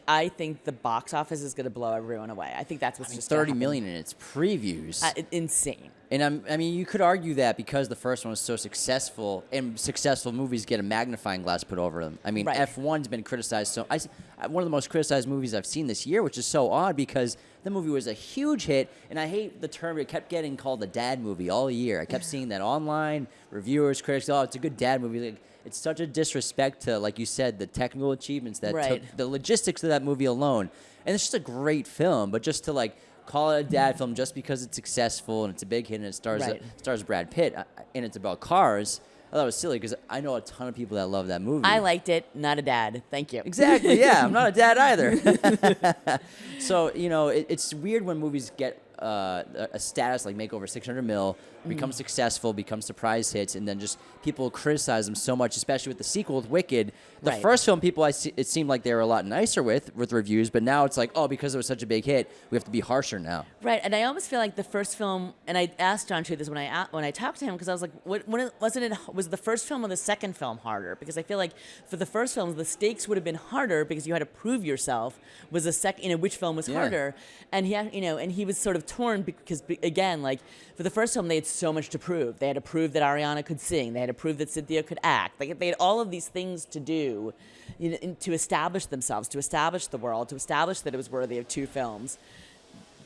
I think the box office is going to blow everyone away. I think that's what's just gonna 30 happen. million in its previews. Insane. And I mean, you could argue that because the first one was so successful, and successful movies get a magnifying glass put over them. I mean, Right. F1's been criticized one of the most criticized movies I've seen this year, which is so odd because the movie was a huge hit, and I hate the term. It kept getting called a dad movie all year. I kept seeing that online, reviewers, critics, oh, it's a good dad movie. Like, it's such a disrespect to, like you said, the technical achievements that Right. took the logistics of that movie alone. And it's just a great film, but just to like call it a dad film just because it's successful and it's a big hit and it stars Brad Pitt and it's about cars, I thought it was silly because I know a ton of people that love that movie. I liked it. Not a dad. Thank you. Exactly, yeah. I'm not a dad either. So, you know, it's weird when movies get a status like make over 600 mil, become successful, become surprise hits, and then just people criticize them so much, especially with the sequel with Wicked. The Right. first film, it seemed like they were a lot nicer with reviews, but now it's like, oh, because it was such a big hit, we have to be harsher now. Right, and I almost feel like the first film, and I asked John too this when I talked to him because I was like, was was the first film or the second film harder? Because I feel like for the first film, the stakes would have been harder because you had to prove yourself. Was the second, which film was harder? And he had, and he was sort of torn because, again, like for the first film, they had so much to prove. They had to prove that Ariana could sing. They had to prove that Cynthia could act. Like they had all of these things to do, to establish themselves, to establish the world, to establish that it was worthy of 2 films.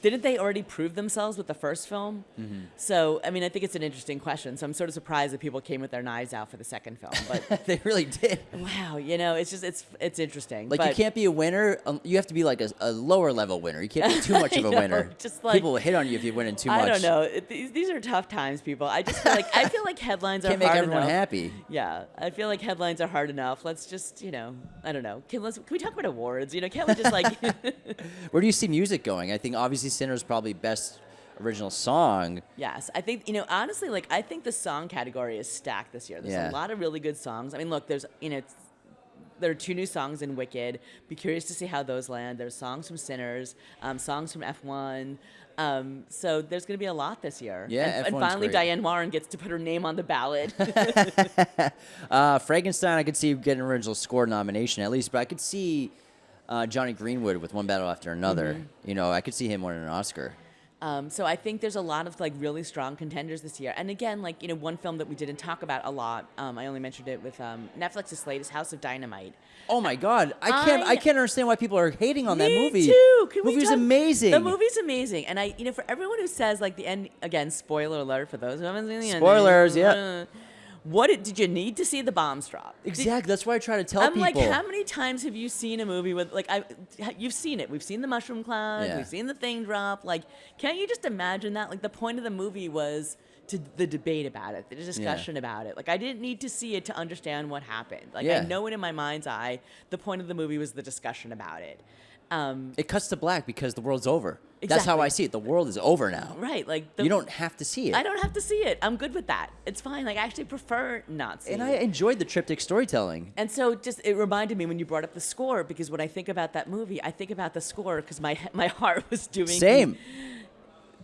Didn't they already prove themselves with the first film? Mm-hmm. So, I mean, I think it's an interesting question. So I'm sort of surprised that people came with their knives out for the second film. But they really did. Wow, it's just it's interesting. Like, you can't be a winner. You have to be like a lower level winner. You can't be too much of a winner. Just like, people will hit on you if you win in too much. I don't know. These are tough times, people. I just feel like headlines are hard enough. Can't make everyone enough. happy. Yeah, I feel like headlines are hard enough. Let's just, I don't know. Can we talk about awards? Can't we just like? Where do you see music going? I think obviously Sinner's probably best original song. Yes, I think, honestly, like, I think the song category is stacked this year. There's a lot of really good songs. I mean, look, there's, there are 2 new songs in Wicked. Be curious to see how those land. There's songs from Sinners, songs from F1. So there's going to be a lot this year. Yeah, and finally, great. Diane Warren gets to put her name on the ballot. Frankenstein, I could see getting an original score nomination at least, but I could see Johnny Greenwood with One Battle After Another. Mm-hmm. I could see him winning an Oscar. So I think there's a lot of like really strong contenders this year. And again, like, one film that we didn't talk about a lot, I only mentioned it with Netflix's latest House of Dynamite. Oh my God. I can't understand why people are hating on that movie. Me too. The movie's amazing. The movie's amazing. And for everyone who says like the end, again, spoiler alert for those who haven't seen the end. Spoilers, yeah. What did you need to see the bombs drop? Exactly. That's why I try to tell people. I'm like, how many times have you seen a movie with you've seen it? We've seen the mushroom cloud. Yeah. We've seen the thing drop. Like, can't you just imagine that? Like, the point of the movie was the debate about it, the discussion about it. Like, I didn't need to see it to understand what happened. Like, I know it in my mind's eye. The point of the movie was the discussion about it. It cuts to black because the world's over. Exactly. That's how I see it. The world is over now. Right. Like you don't have to see it. I don't have to see it. I'm good with that. It's fine. Like, I actually prefer not seeing it. And I enjoyed the triptych storytelling. And so it reminded me when you brought up the score, because when I think about that movie, I think about the score because my heart was doing... Same.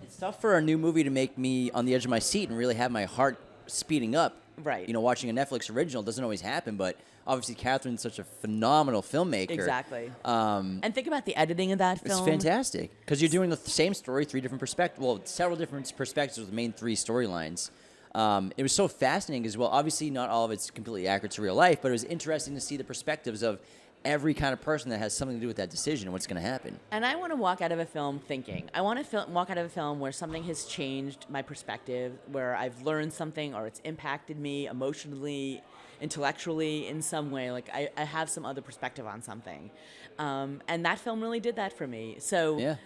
It's tough for a new movie to make me on the edge of my seat and really have my heart speeding up. Right. Watching a Netflix original doesn't always happen, but obviously Catherine's such a phenomenal filmmaker. Exactly. And think about the editing of that film. It's fantastic because you're doing the same story, 3 different perspectives. Well, several different perspectives with the main 3 storylines. It was so fascinating as well. Obviously, not all of it's completely accurate to real life, but it was interesting to see the perspectives of every kind of person that has something to do with that decision and what's going to happen. And I want to walk out of a film thinking. I want to walk out of a film where something has changed my perspective, where I've learned something or it's impacted me emotionally, intellectually in some way. Like, I have some other perspective on something. And that film really did that for me. So,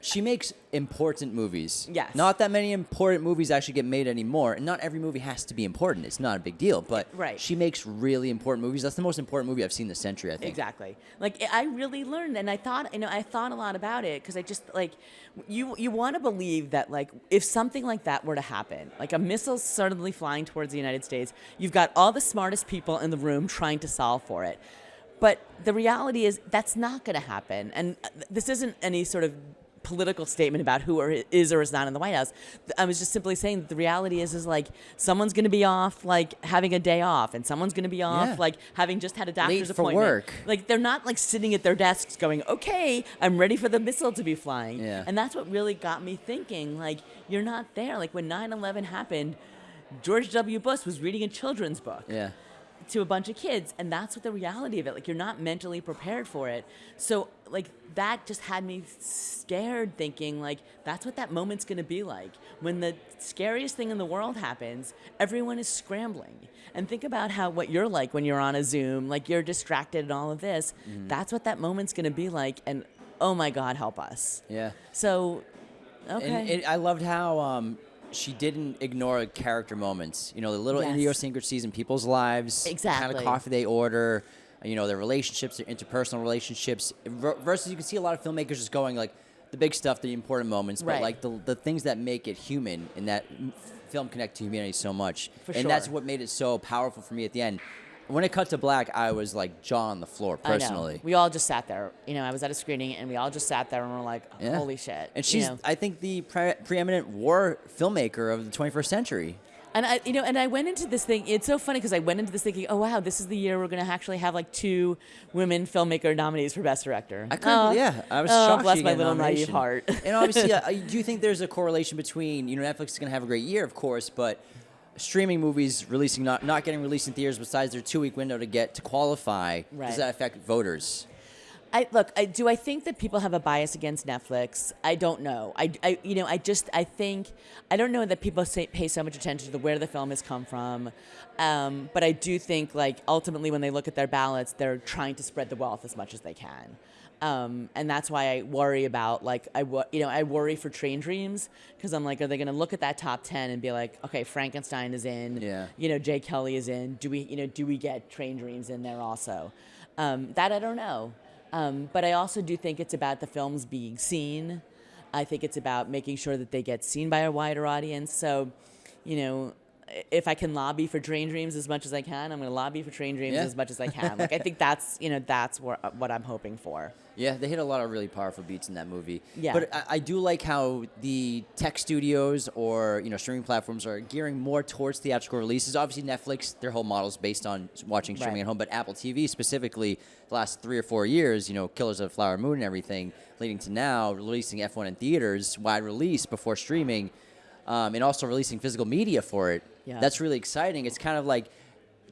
she makes important movies. Yes. Not that many important movies actually get made anymore, and not every movie has to be important. It's not a big deal, but she makes really important movies. That's the most important movie I've seen this century, I think. Exactly. Like, I really learned, and I thought a lot about it, because I just, like, you want to believe that, like, if something like that were to happen, like a missile suddenly flying towards the United States, you've got all the smartest people in the room trying to solve for it. But the reality is that's not going to happen. And this isn't any sort of political statement about who is or is not in the White House. I was just simply saying that the reality is like someone's going to be off, like having a day off, and someone's going to be off, like having just had a doctor's appointment. For work. Like, they're not like sitting at their desks going, okay, I'm ready for the missile to be flying. Yeah. And that's what really got me thinking, like, you're not there. Like, when 9/11 happened, George W. Bush was reading a children's book. Yeah. To a bunch of kids, and that's what the reality of it. Like, you're not mentally prepared for it. So, like, that just had me scared, thinking, like, that's what that moment's going to be like. When the scariest thing in the world happens, everyone is scrambling. And think about what you're like when you're on a Zoom, like, you're distracted and all of this. Mm-hmm. That's what that moment's going to be like, and oh my God, help us. Yeah. So, okay. And I loved how she didn't ignore character moments. The little idiosyncrasies in people's lives. Exactly. The kind of coffee they order. Their relationships, their interpersonal relationships. Versus, you can see a lot of filmmakers just going like the big stuff, the important moments, but like the things that make it human, and that film connect to humanity so much. And that's what made it so powerful for me at the end. When it cut to black, I was like jaw on the floor, personally. I know. We all just sat there. I was at a screening, and we all just sat there and were like, holy shit. And she's, I think, the preeminent war filmmaker of the 21st century. And I went into this thing. It's so funny because I went into this thinking, oh wow, this is the year we're going to actually have like 2 women filmmaker nominees for Best Director. I couldn't. Yeah, I was shocked. Bless she my got a little naive nomination. heart. And obviously, do you think there's a correlation between Netflix is going to have a great year, of course, but streaming movies releasing not getting released in theaters besides their 2-week window to qualify? Right. Does that affect voters? I think that people have a bias against Netflix. I don't know. I don't know that people pay so much attention to where the film has come from. But I do think like ultimately when they look at their ballots, they're trying to spread the wealth as much as they can. And that's why I worry about I worry for Train Dreams because I'm like, are they going to look at that top 10 and be like, okay, Frankenstein is in, Jay Kelly is in. Do we get Train Dreams in there also? That I don't know. But I also do think it's about the films being seen. I think it's about making sure that they get seen by a wider audience. So, if I can lobby for Train Dreams as much as I can, I'm going to lobby for Train Dreams as much as I can. I think that's what I'm hoping for. Yeah, they hit a lot of really powerful beats in that movie. Yeah. But I do like how the tech studios or streaming platforms are gearing more towards theatrical releases. Obviously, Netflix, their whole model is based on watching streaming at home. But Apple TV specifically, the last 3 or 4 years, Killers of the Flower Moon and everything, leading to now releasing F1 in theaters, wide release before streaming, and also releasing physical media for it. Yeah. That's really exciting. It's kind of like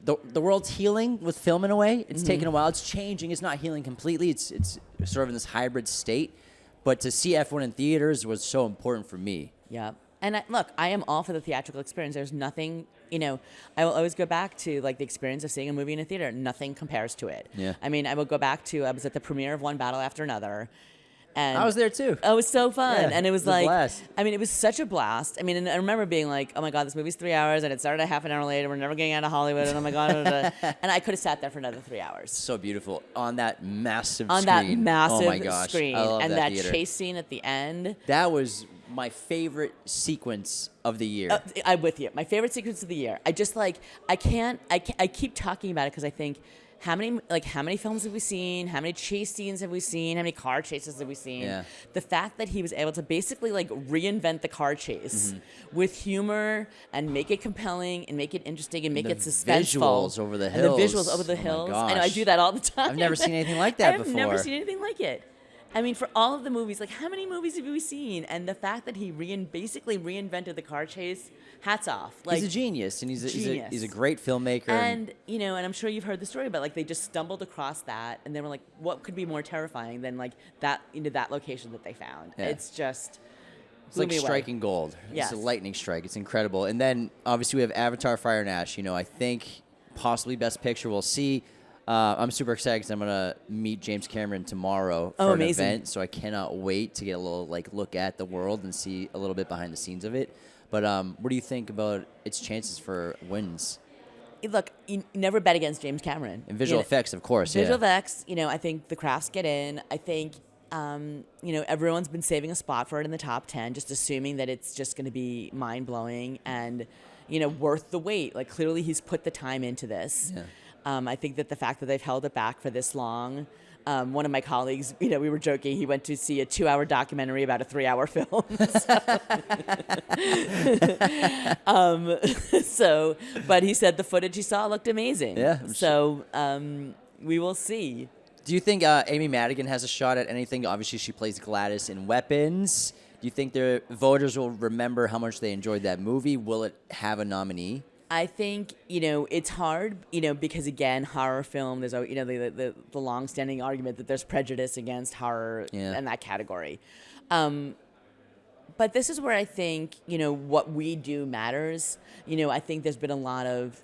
the world's healing with film in a way. It's taken a while. It's changing. It's not healing completely. It's sort of in this hybrid state. But to see F1 in theaters was so important for me. Yeah. And I am all for the theatrical experience. There's nothing, I will always go back to the experience of seeing a movie in a theater. Nothing compares to it. Yeah. I mean, I will go back to, I was at the premiere of One Battle After Another. And I was there too. Oh, it was so fun. Yeah, and it was a blast. it was such a blast. I mean, and I remember being like, oh my God, this movie's 3 hours and it started a half an hour later. We're never getting out of Hollywood. And oh my God. And I could have sat there for another 3 hours. So beautiful. On that massive screen. Oh my gosh. Screen. I love and that theater. chase scene at the end. That was my favorite sequence of the year. I'm with you. My favorite sequence of the year. I just I keep talking about it because I think, how many films have we seen? How many chase scenes have we seen? How many car chases have we seen? Yeah. The fact that he was able to basically reinvent the car chase with humor and make it compelling and make it interesting and make it suspenseful. Visuals over the hills. And the visuals over the hills. Gosh. I know I do that all the time. I've never seen anything like that before. I've never seen anything like it. I mean, for all of the movies, how many movies have we seen? And the fact that he basically reinvented the car chase, hats off. He's a genius, and he's a great filmmaker. And and I'm sure you've heard the story about they just stumbled across that, and they were like, what could be more terrifying than that that location that they found? Yeah. It's just. It's like striking gold. Yes. It's a lightning strike. It's incredible. And then obviously we have Avatar: Fire and Ash. I think possibly Best Picture. We'll see. I'm super excited because I'm going to meet James Cameron tomorrow for an event, so I cannot wait to get a little look at the world and see a little bit behind the scenes of it. But what do you think about its chances for wins? Look, you never bet against James Cameron. And visual effects, of course. Visual effects, I think the crafts get in. I think, everyone's been saving a spot for it in the top 10, just assuming that it's just going to be mind-blowing and, worth the wait. Clearly he's put the time into this. Yeah. I think that the fact that they've held it back for this long, one of my colleagues, we were joking, he went to see a 2-hour documentary about a 3-hour film. But he said the footage he saw looked amazing. Yeah. So we will see. Do you think Amy Madigan has a shot at anything? Obviously, she plays Gladys in Weapons. Do you think the voters will remember how much they enjoyed that movie? Will it have a nominee? I think, it's hard, because again, horror film, there's, the long-standing argument that there's prejudice against horror in that category. But this is where I think, what we do matters. I think there's been a lot of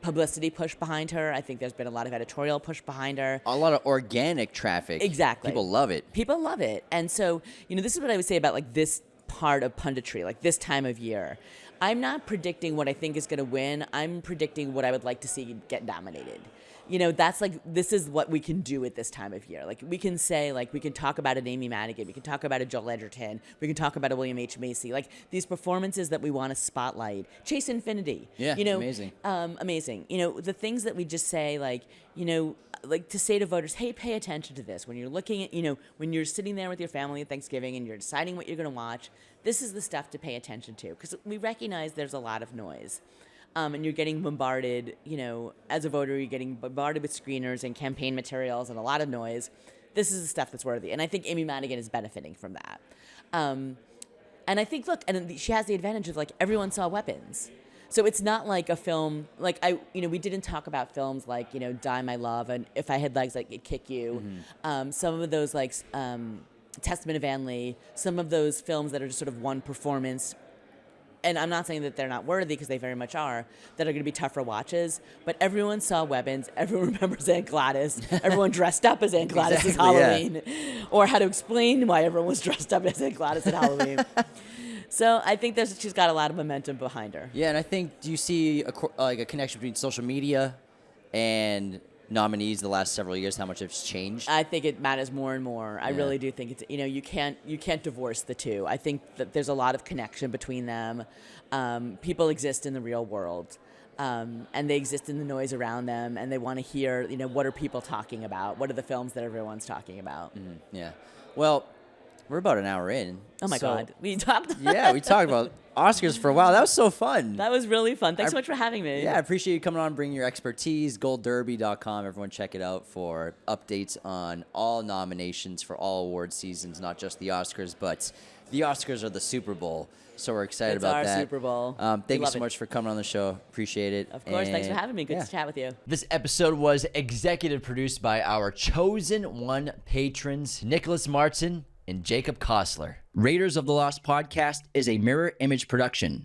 publicity push behind her. I think there's been a lot of editorial push behind her. A lot of organic traffic. Exactly. People love it. People love it. And so, this is what I would say about this part of punditry, this time of year. I'm not predicting what I think is going to win. I'm predicting what I would like to see get nominated. that's like, this is what we can do at this time of year. Like, we can say, like, we can talk about an Amy Madigan, we can talk about a Joel Edgerton, we can talk about a William H. Macy, like these performances that we want to spotlight. Chase Infinity. Yeah, amazing. Amazing. The things that we just say, like to say to voters, hey, pay attention to this. When you're looking at, when you're sitting there with your family at Thanksgiving and you're deciding what you're going to watch, this is the stuff to pay attention to. Because we recognize there's a lot of noise. And you're getting bombarded, as a voter, you're getting bombarded with screeners and campaign materials and a lot of noise. This is the stuff that's worthy. And I think Amy Madigan is benefiting from that. And I think, look, and she has the advantage of, like, everyone saw Weapons. So it's not like a film, like, we didn't talk about films like, Die My Love and If I Had Legs, like, It'd Kick You. Mm-hmm. Some of those, like, Testament of Anne Lee, some of those films that are just sort of one performance. And I'm not saying that they're not worthy, because they very much are, that are going to be tougher watches. But everyone saw Weapons. Everyone remembers Aunt Gladys. Everyone dressed up as Aunt Gladys as Halloween. Yeah. Or how to explain why everyone was dressed up as Aunt Gladys at Halloween. So I think she's got a lot of momentum behind her. Yeah, and I think, do you see a connection between social media and nominees the last several years, how much it's changed? I think it matters more and more. I really do think it's, you can't divorce the two. I think that there's a lot of connection between them. People exist in the real world, and they exist in the noise around them, and they want to hear, what are people talking about? What are the films that everyone's talking about? Mm-hmm. Yeah. Well, we're about an hour in. Oh my God. We talked about Oscars for a while. That was so fun. That was really fun. Thanks so much for having me. Yeah, I appreciate you coming on, bringing your expertise. GoldDerby.com. Everyone check it out for updates on all nominations for all award seasons, not just the Oscars, but the Oscars are the Super Bowl. So we're excited about that. It's our Super Bowl. Thank you so much for coming on the show. Appreciate it. Of course. Thanks for having me. Good to chat with you. This episode was executive produced by our chosen one patrons, Nicholas Martin and Jacob Kossler. Raiders of the Lost podcast is a Mirror Image production.